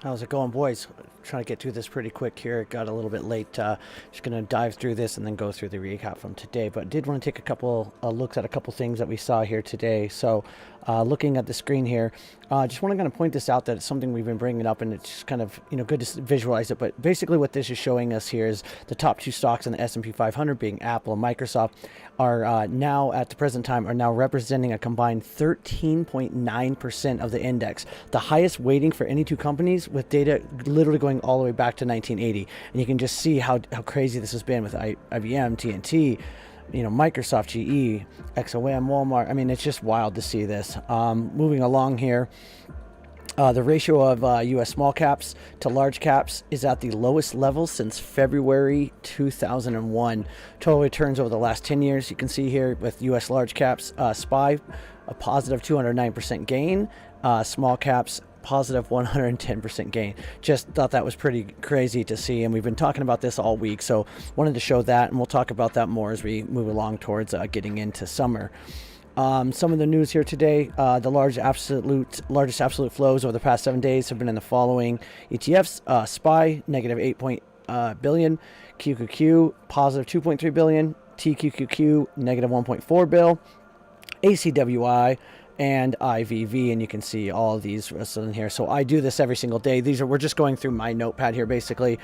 How's it going, boys? Trying to get through this pretty quick here. It got a little bit late. Just going to dive through this and then go through the recap from today. But did want to take a couple looks at a couple things that we saw here today. So looking at the screen here, just want to kind of point this out that it's something we've been bringing up, and it's just kind of good to visualize it. But basically what this is showing us here is the top two stocks in the S&P 500 being Apple and Microsoft are now at the present time are now representing a combined 13.9% of the index, the highest weighting for any two companies, with data literally going all the way back to 1980. And you can just see how crazy this has been with IBM, TNT, Microsoft, GE, XOM, Walmart. I mean, it's just wild to see this. Moving along here, the ratio of U.S. small caps to large caps is at the lowest level since February 2001. Total returns over the last 10 years, you can see here with U.S. large caps, SPY, a positive 209% gain, small caps, positive 110% gain. Just thought that was pretty crazy to see, and we've been talking about this all week, so wanted to show that, and we'll talk about that more as we move along towards getting into summer. Some of the news here today, the largest absolute flows over the past 7 days have been in the following ETFs: SPY, negative 8 billion, QQQ, positive 2.3 billion, TQQQ, negative 1.4 bill, ACWI, and IVV, and you can see all of these in here. So I do this every single day. We're just going through my notepad here, basically,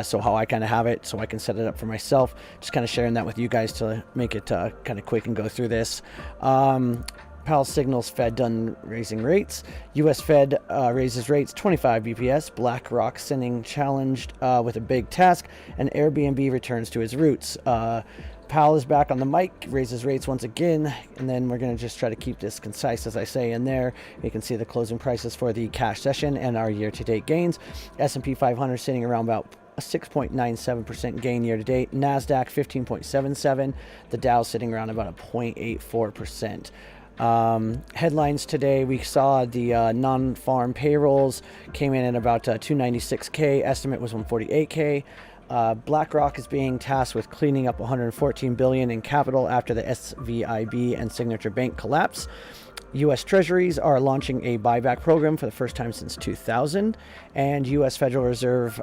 so how I kind of have it, so I can set it up for myself. Just kind of sharing that with you guys to make it kind of quick and go through this. Powell signals Fed done raising rates. U.S. Fed raises rates 25 BPS. BlackRock sending challenged with a big task, and Airbnb returns to its roots. Powell is back on the mic, raises rates once again, and then we're going to just try to keep this concise, as I say in there. You can see the closing prices for the cash session and our year-to-date gains. S&P 500 sitting around about a 6.97% gain year-to-date. Nasdaq 15.77. The Dow sitting around about a 0.84%. Headlines today, we saw the non-farm payrolls came in at about 296K. Estimate was 148K. BlackRock is being tasked with cleaning up $114 billion in capital after the SVIB and Signature Bank collapse. U.S. Treasuries are launching a buyback program for the first time since 2000, and U.S. Federal Reserve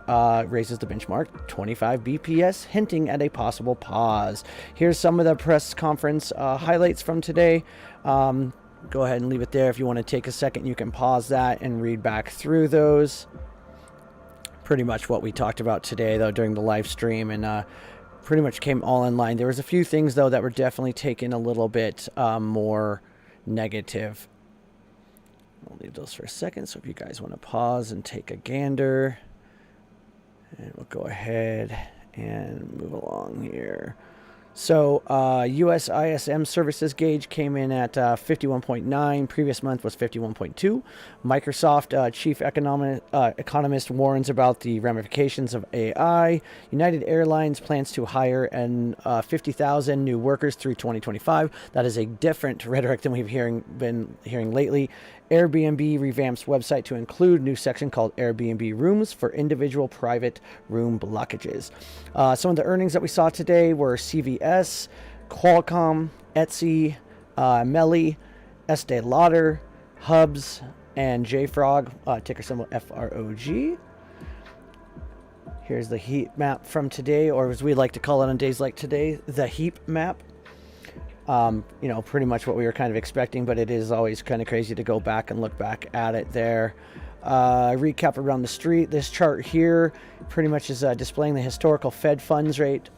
raises the benchmark 25 BPS, hinting at a possible pause. Here's some of the press conference highlights from today. Go ahead and leave it there. If you want to take a second, you can pause that and read back through those. Pretty much what we talked about today, though, during the live stream, and pretty much came all in line. There was a few things, though, that were definitely taken a little bit more negative. I'll leave those for a second, so if you guys want to pause and take a gander, and we'll go ahead and move along here. So U.S. ISM services gauge came in at 51.9. Previous month was 51.2. Microsoft chief economist warns about the ramifications of AI. United Airlines plans to hire 50,000 new workers through 2025. That is a different rhetoric than we've been hearing lately. Airbnb revamps website to include new section called Airbnb Rooms for individual private room blockages. Some of the earnings that we saw today were CVS, Qualcomm, Etsy, Melli, Estee Lauder, Hubs, and JFrog, ticker symbol FROG. Here's the heat map from today, or as we like to call it on days like today, the heat map. Pretty much what we were kind of expecting, but it is always kind of crazy to go back and look back at it there. Recap around the street. This chart here pretty much is displaying the historical Fed funds rate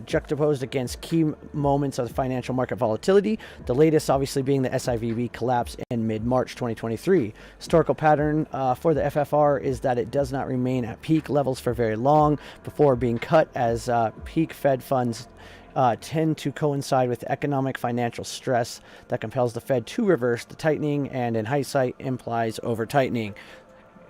juxtaposed against key moments of the financial market volatility. The latest obviously being the SIVB collapse in mid-March 2023. Historical pattern for the FFR is that it does not remain at peak levels for very long before being cut, as peak Fed funds tend to coincide with economic financial stress that compels the Fed to reverse the tightening, and in hindsight implies over tightening.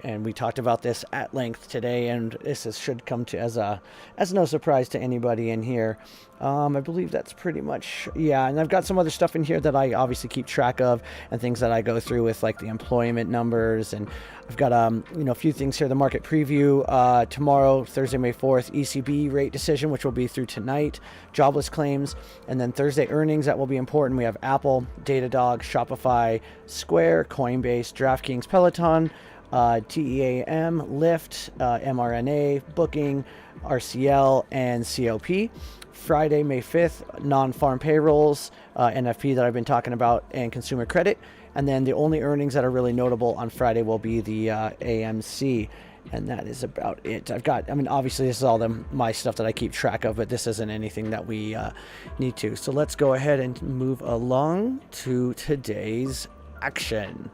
And we talked about this at length today, and this should come to as no surprise to anybody in here. I believe that's pretty much, yeah. And I've got some other stuff in here that I obviously keep track of, and things that I go through with, like the employment numbers, and I've got a few things here. The market preview tomorrow, Thursday, May 4th, ECB rate decision, which will be through tonight, jobless claims, and then Thursday earnings that will be important. We have Apple, Datadog, Shopify, Square, Coinbase, DraftKings, Peloton, TEAM, Lyft, mRNA, Booking, RCL, and COP. Friday, May 5th, non-farm payrolls, NFP that I've been talking about, and consumer credit. And then the only earnings that are really notable on Friday will be the AMC. And that is about it. Obviously this is all my stuff that I keep track of, but this isn't anything that we need to. So let's go ahead and move along to today's action.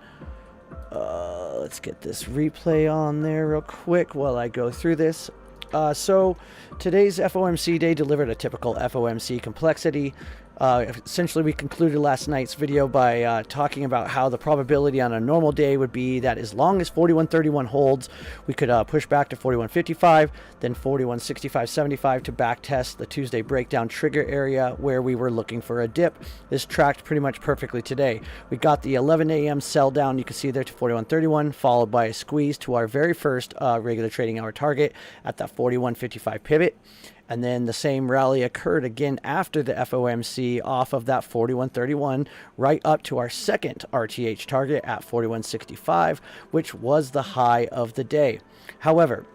Let's get this replay on there real quick while I go through this. So today's FOMC day delivered a typical FOMC complexity. Essentially, we concluded last night's video by talking about how the probability on a normal day would be that as long as 41.31 holds, we could push back to 41.55, then 41.65.75 to back test the Tuesday breakdown trigger area where we were looking for a dip. This tracked pretty much perfectly today. We got the 11 a.m. sell down, you can see there, to 41.31, followed by a squeeze to our very first regular trading hour target at that 41.55 pivot. And then the same rally occurred again after the FOMC off of that 41.31 right up to our second RTH target at 41.65, which was the high of the day. However,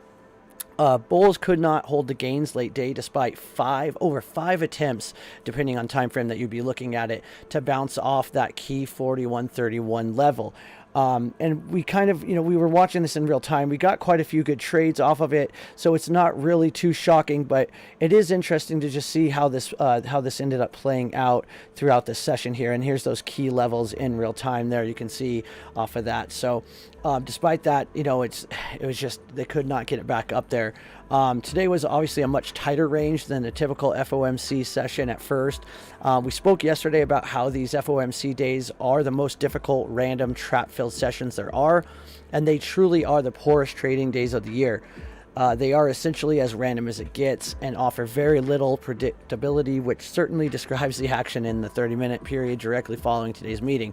bulls could not hold the gains late day despite over five attempts, depending on time frame that you'd be looking at it, to bounce off that key 41.31 level. And we kind of, we were watching this in real time. We got quite a few good trades off of it, so it's not really too shocking, but it is interesting to just see how this ended up playing out throughout the session here. And here's those key levels in real time there. You can see off of that. So despite that, it was just they could not get it back up there. Today was obviously a much tighter range than the typical FOMC session at first. We spoke yesterday about how these FOMC days are the most difficult random trap-filled sessions there are, and they truly are the poorest trading days of the year. They are essentially as random as it gets and offer very little predictability, which certainly describes the action in the 30-minute period directly following today's meeting.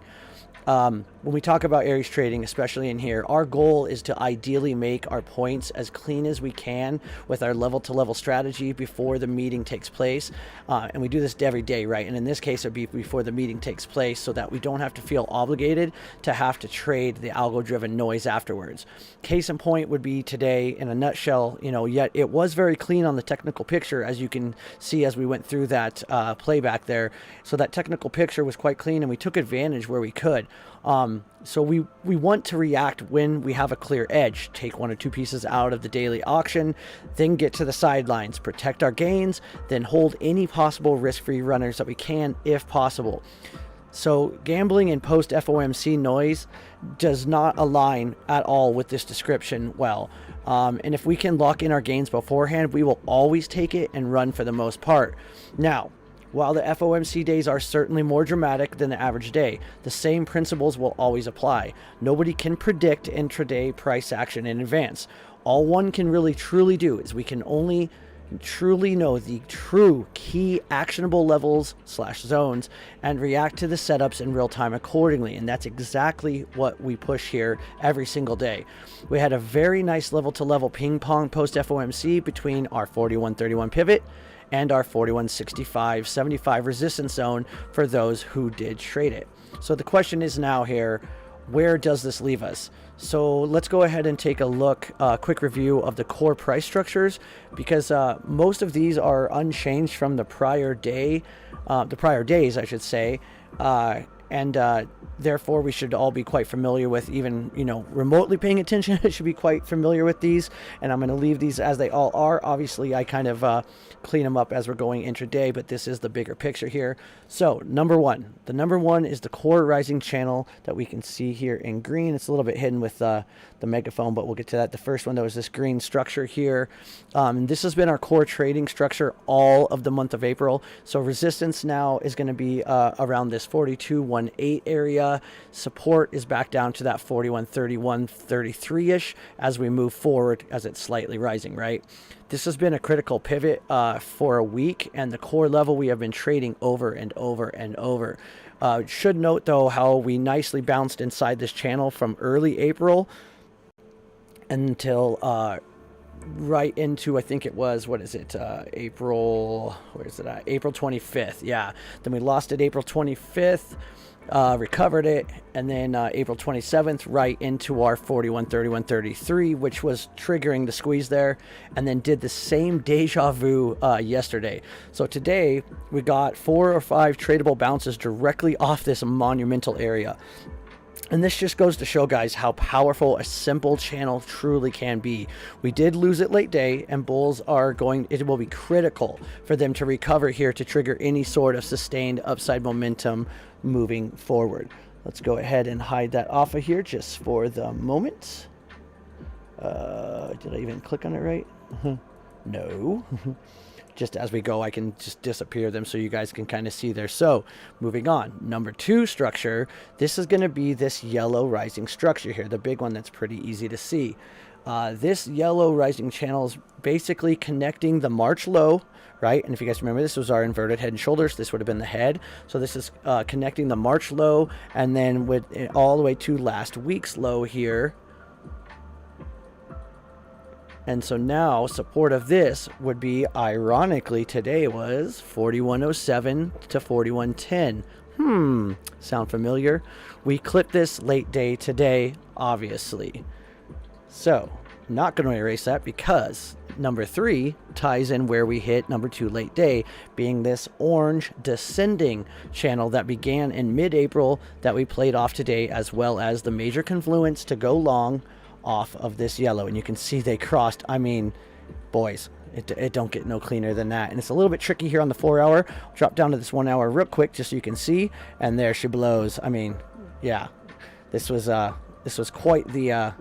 When we talk about Aries trading, especially in here, our goal is to ideally make our points as clean as we can with our level-to-level strategy before the meeting takes place. And we do this every day, right? And in this case, it would be before the meeting takes place so that we don't have to feel obligated to have to trade the algo-driven noise afterwards. Case in point would be today in a nutshell, yet it was very clean on the technical picture, as you can see as we went through that playback there. So that technical picture was quite clean, and we took advantage where we could. So we want to react when we have a clear edge, take one or two pieces out of the daily auction, then get to the sidelines, protect our gains, then hold any possible risk-free runners that we can if possible. So gambling in post-FOMC noise does not align at all with this description well. And if we can lock in our gains beforehand, we will always take it and run for the most part. Now, while the FOMC days are certainly more dramatic than the average day, the same principles will always apply. Nobody can predict intraday price action in advance. All one can really truly do is we can only truly know the true key actionable levels / zones and react to the setups in real time accordingly. And that's exactly what we push here every single day. We had a very nice level to level ping pong post FOMC between our 41.31 pivot and our 41.65.75 resistance zone for those who did trade it. So the question is now here, where does this leave us? So let's go ahead and take a look, quick review of the core price structures, because most of these are unchanged from the prior day, the prior days, I should say. And therefore we should all be quite familiar with, even remotely paying attention. It should be quite familiar with these, and I'm going to leave these as they all are. Obviously I kind of clean them up as we're going intraday, but this is the bigger picture here. So number one is the core rising channel that we can see here in green. It's a little bit hidden with the megaphone, but we'll get to that. The first one, that was this green structure here. This has been our core trading structure all of the month of April. So resistance now is going to be around this 42.18 area. Support is back down to that 41.31.33-ish as we move forward, as it's slightly rising, right? This has been a critical pivot for a week, and the core level we have been trading over and over and over. Should note, though, how we nicely bounced inside this channel from early April until right into, I think it was, April, where is it at? April 25th. Yeah. Then we lost it April 25th. recovered it, and then April 27th right into our 41.31.33, which was triggering the squeeze there, and then did the same deja vu yesterday. So today we got 4 or 5 tradable bounces directly off this monumental area. And this just goes to show, guys, how powerful a simple channel truly can be. We did lose it late day, and bulls are going, it will be critical for them to recover here to trigger any sort of sustained upside momentum moving forward. Let's go ahead and hide that off of here just for the moment. Did I even click on it right? No. Just as we go, I can just disappear them so you guys can kind of see there. So moving on, number 2 structure, this is going to be this yellow rising structure here, the big one that's pretty easy to see. This yellow rising channel is basically connecting the March low, right? And if you guys remember, this was our inverted head and shoulders. This would have been the head. So this is connecting the March low, and then with all the way to last week's low here. And so now support of this would be, ironically, today was 41.07 to 41.10. Sound familiar? We clipped this late day today, obviously. So not going to erase that, because number 3 ties in where we hit number 2 late day, being this orange descending channel that began in mid-April that we played off today, as well as the major confluence to go long off of this yellow. And you can see they crossed. I mean, boys, it don't get no cleaner than that. And it's a little bit tricky here on the 4 hour. Drop down to this 1 hour real quick just so you can see, and there she blows. I mean, yeah, this was quite the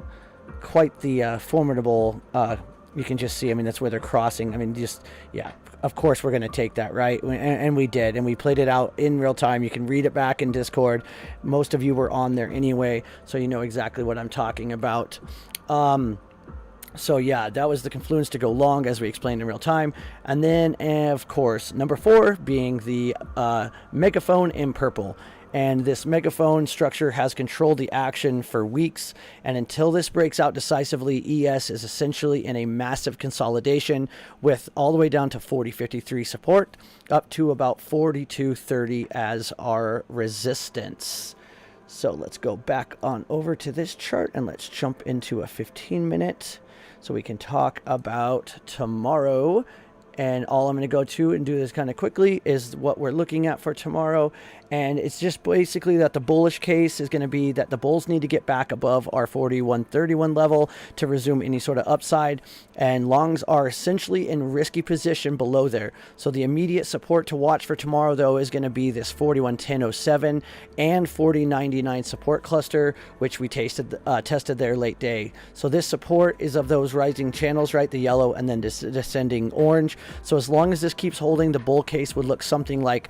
formidable. You can just see, I mean, that's where they're crossing. I mean, just, yeah, of course we're going to take that, right? And we did, and we played it out in real time. You can read it back in Discord. Most of you were on there anyway, so you know exactly what I'm talking about. So yeah, that was the confluence to go long, as we explained in real time. And then, of course, number 4 being the megaphone in purple. And this megaphone structure has controlled the action for weeks. And until this breaks out decisively, ES is essentially in a massive consolidation, with all the way down to 40.53 support, up to about 42.30 as our resistance. So let's go back on over to this chart, and let's jump into a 15-minute so we can talk about tomorrow. And all I'm going to go to and do this kind of quickly is what we're looking at for tomorrow. And it's just basically that the bullish case is going to be that the bulls need to get back above our 41.31 level to resume any sort of upside. And longs are essentially in risky position below there. So the immediate support to watch for tomorrow, though, is going to be this 41.10.07 and 40.99 support cluster, which we tested there late day. So this support is of those rising channels, right? The yellow and then descending orange. So as long as this keeps holding, the bull case would look something like,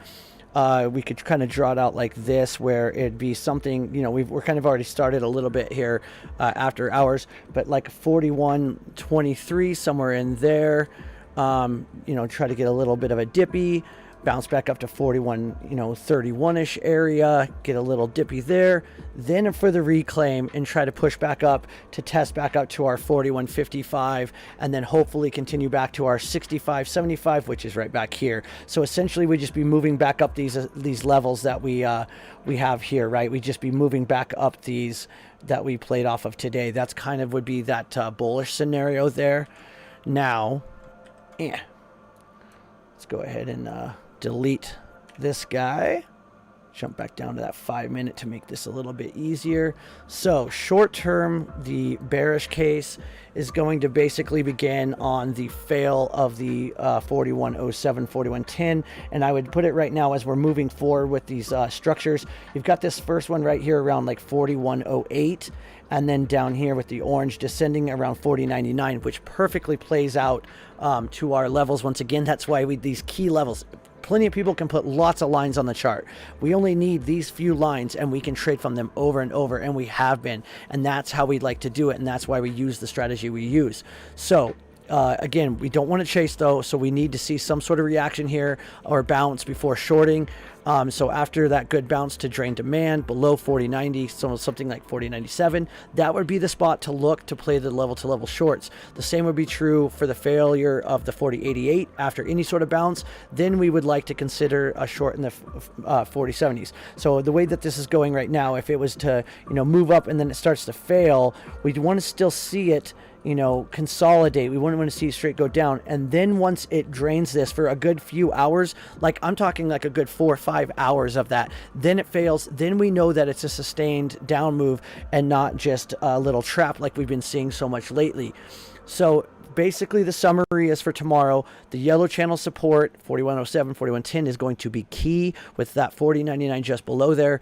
we could kind of draw it out like this, where it'd be something, you know, we're kind of already started a little bit here after hours, but like 41.23, somewhere in there, you know, try to get a little bit of a dippy, bounce back up to 41, you know, 31-ish area, get a little dippy there, then for the reclaim and try to push back up to test back up to our 41.55, and then hopefully continue back to our 65.75, which is right back here. So essentially we just be moving back up these levels that we have here, right? We just be moving back up these that we played off of today. That's kind of would be that bullish scenario there. Now, yeah, let's go ahead and delete this guy. Jump back down to that 5-minute to make this a little bit easier. So short term, the bearish case is going to basically begin on the fail of the 41.07, 41.10. And I would put it right now as we're moving forward with these structures. You've got this first one right here around like 41.08. And then down here with the orange descending around 40.99, which perfectly plays out to our levels. Once again, that's why these key levels, plenty of people can put lots of lines on the chart. We only need these few lines, and we can trade from them over and over, and we have been. And that's how we'd like to do it, and that's why we use the strategy we use. So again, we don't want to chase though, so we need to see some sort of reaction here or bounce before shorting. So after that good bounce to drain demand below 40.90, so something like 40.97, that would be the spot to look to play the level to level shorts. The same would be true for the failure of the 40.88 after any sort of bounce. Then we would like to consider a short in the 40.70s. So the way that this is going right now, if it was to, move up and then it starts to fail, we'd want to still see it consolidate. We wouldn't want to see it straight go down. And then once it drains this for a good few hours, like I'm talking like a good 4 or 5 hours of that, then it fails. Then we know that it's a sustained down move and not just a little trap like we've been seeing so much lately. So basically the summary is for tomorrow, the yellow channel support 4107, 4110 is going to be key with that 40.99 just below there.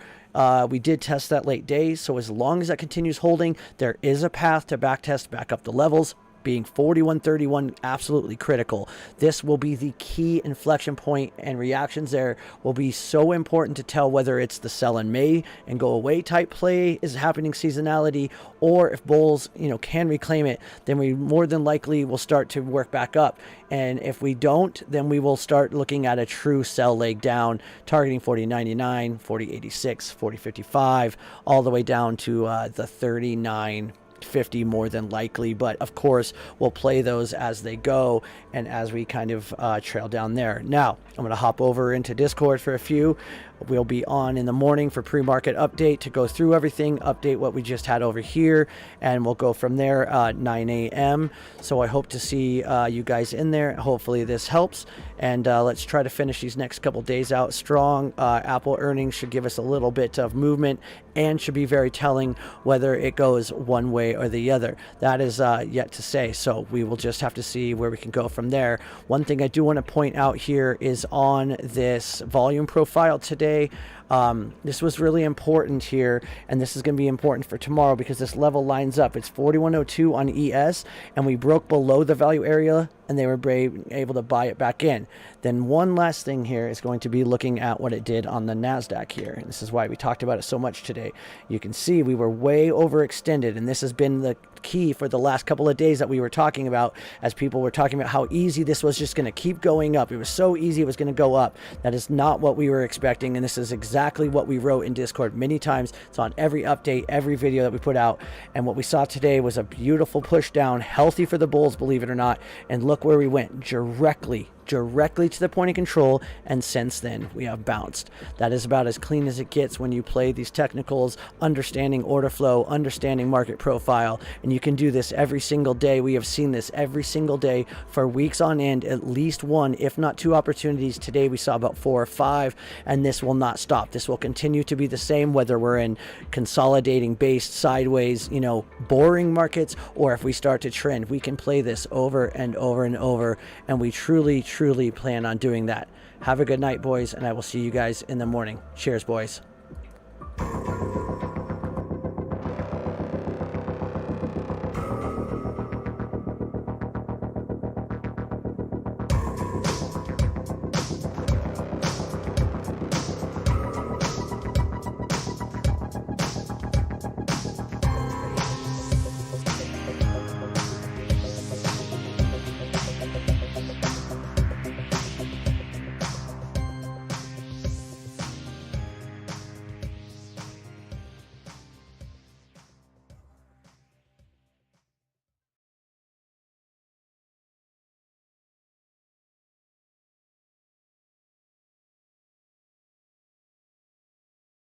We did test that late day, so as long as that continues holding, there is a path to back test back up the levels, being 41.31 absolutely critical. This will be the key inflection point, and reactions there will be so important to tell whether it's the sell in May and go away type play is happening seasonality, or if bulls can reclaim it, then we more than likely will start to work back up. And if we don't, then we will start looking at a true sell leg down, targeting 40.99, 40.86, 40.55, all the way down to the 39.50 more than likely. But of course, we'll play those as they go and as we kind of trail down there. Now, I'm going to hop over into Discord for a few. We'll be on in the morning for pre-market update to go through everything, update what we just had over here, and we'll go from there 9 a.m. So I hope to see you guys in there. Hopefully this helps, and let's try to finish these next couple days out strong. Apple earnings should give us a little bit of movement and should be very telling whether it goes one way or the other. That is yet to say, so we will just have to see where we can go from there. One thing I do want to point out here is on this volume profile today. This was really important here, and this is going to be important for tomorrow because this level lines up. It's 4102 on ES, and we broke below the value area, and they were able to buy it back in. Then one last thing here is going to be looking at what it did on the Nasdaq here, and this is why we talked about it so much today. You can see we were way overextended, and this has been the key for the last couple of days that we were talking about, as people were talking about how easy this was just going to keep going up. It was so easy it was going to go up. That is not what we were expecting, and this is exactly what we wrote in Discord many times. It's on every update, every video that we put out, and what we saw today was a beautiful push down, healthy for the bulls, believe it or not, and look where we went, directly to the point of control, and since then we have bounced. That is about as clean as it gets when you play these technicals, understanding order flow, understanding market profile, and you can do this every single day. We have seen this every single day for weeks on end, at least one, if not two opportunities. Today we saw about 4 or 5, and this will not stop. This will continue to be the same, whether we're in consolidating based sideways, boring markets, or if we start to trend. We can play this over and over and over, and we truly plan on doing that. Have a good night, boys, and I will see you guys in the morning. Cheers, boys.